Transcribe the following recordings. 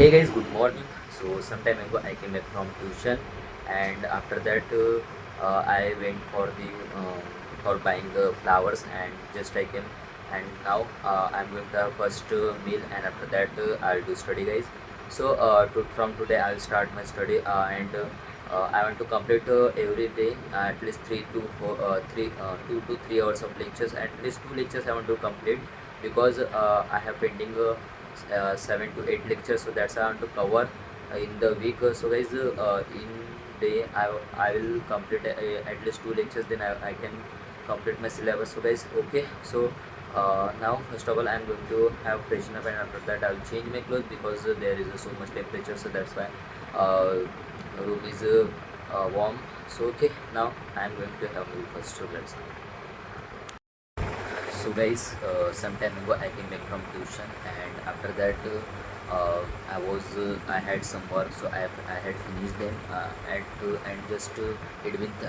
Hey guys, good morning. So some time ago I came back from tuition, and after that I went for buying flowers, and just I came, and now I'm going to have first meal, and after that I'll do study, guys. So from today I'll start my study, and I want to complete every day at least 2 to 3 hours of lectures. At least 2 lectures I want to complete, because I have pending 7 to 8 lectures, so that's I want to cover in the week. So guys, in day I will complete at least 2 lectures, then I can complete my syllabus. So guys, okay, so now first of all I'm going to have freshen up, and after that I'll change my clothes, because there is so much temperature, so that's why room is warm. So okay, now I'm going to have my first, so let's go. So guys, some time ago I came back from tuition, and after that I had some work, so I had finished them and just it with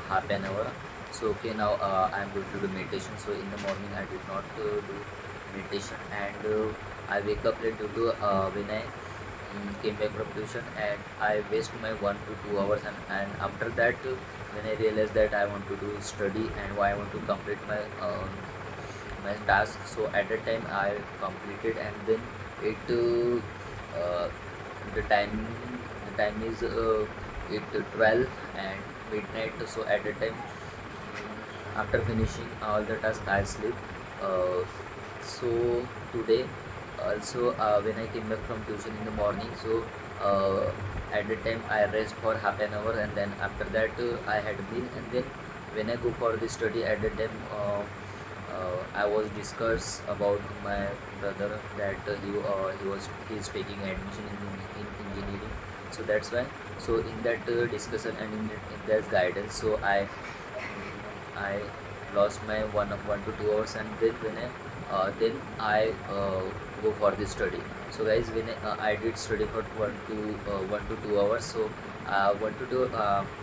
half an hour. So okay, now I'm going to do meditation. So in the morning I did not do meditation, and I wake up late due to when I came back from tuition, and I waste my 1 to 2 hours, and after that when I realized that I want to do study, and why I want to complete my task. So at that time I completed, and then it uh, the time is 8 to 12 and midnight. So at that time, after finishing all the tasks I sleep. So today also, when I came back from tuition in the morning, so at the time I rest for half an hour, and then after that I had meal, and then when I go for the study, at the time I was discussed about my brother that he's taking admission in engineering. So that's why, so in that discussion, and in that guidance, so I lost my 1 to 2 hours, and then I go for the study. So guys, when I did study for 1 to 2 hours, so 1 to 2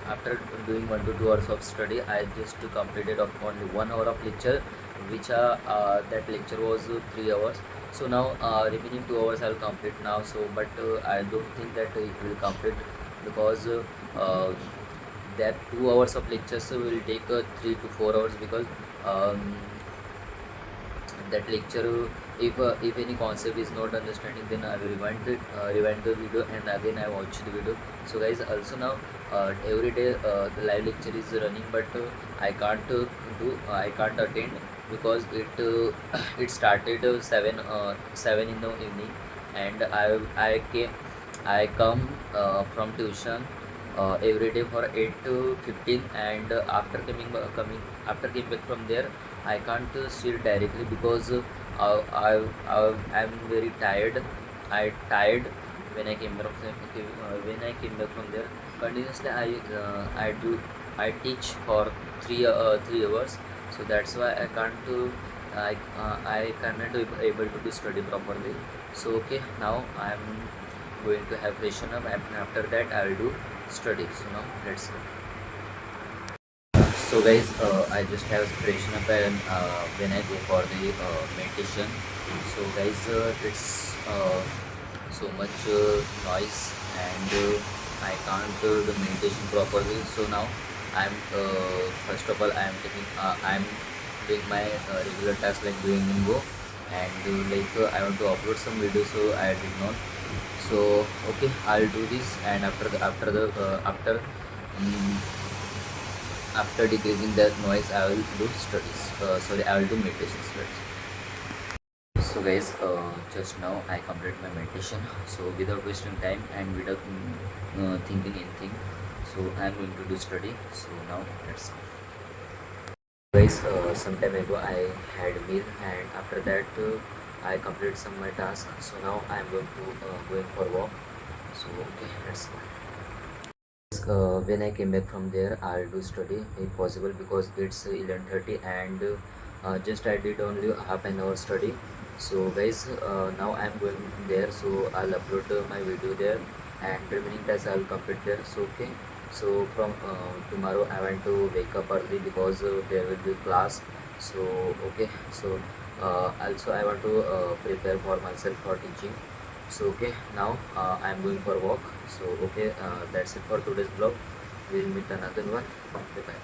after doing 1 to 2 hours of study, I just completed of only 1 hour of lecture, which that lecture was 3 hours. So now remaining 2 hours I'll complete now. So but I don't think that it will complete, because that 2 hours of lectures will take 3 to 4 hours, because um, that lecture, if any concept is not understanding, then I will rewind the video, and again I watch the video. So guys, also now every day the live lecture is running, but I can't attend, because it started 7 in the evening, and I come from tuition every day for 8 to 15, and after came back from there, I can't sit directly, because I'm very tired. I tired when I came back from there. Continuously I teach for 3 hours. So that's why I cannot be able to do study properly. So okay, now I'm going to have freshen up, and after that I will do study. So now let's go. So guys, I just have freshen up, and when I go for the meditation. So guys, it's so much noise, and I can't do the meditation properly. So now I'm first of all I'm doing my regular tasks, like doing Ningo, and I want to upload some videos, so I did not. So okay, I'll do this, and um, after decreasing that noise, I will do studies. Sorry, I will do meditation studies. So guys, just now I complete my meditation. So without wasting time, and without thinking anything, so I'm going to do study. So now let's go. Guys, some time ago I had meal, and after that I complete some my task. So now I'm going for walk. So okay, let's go. When I came back from there, I'll do study if possible, because it's 11:30, and just I did only half an hour study. So guys, now I'm going there, so I'll upload my video there, and remaining tasks I'll complete there. So okay, so from tomorrow I want to wake up early, because there will be class. So okay, so also I want to prepare for myself for teaching. So okay, now I am going for a walk. So okay, that's it for today's vlog. We'll meet another one. Bye bye.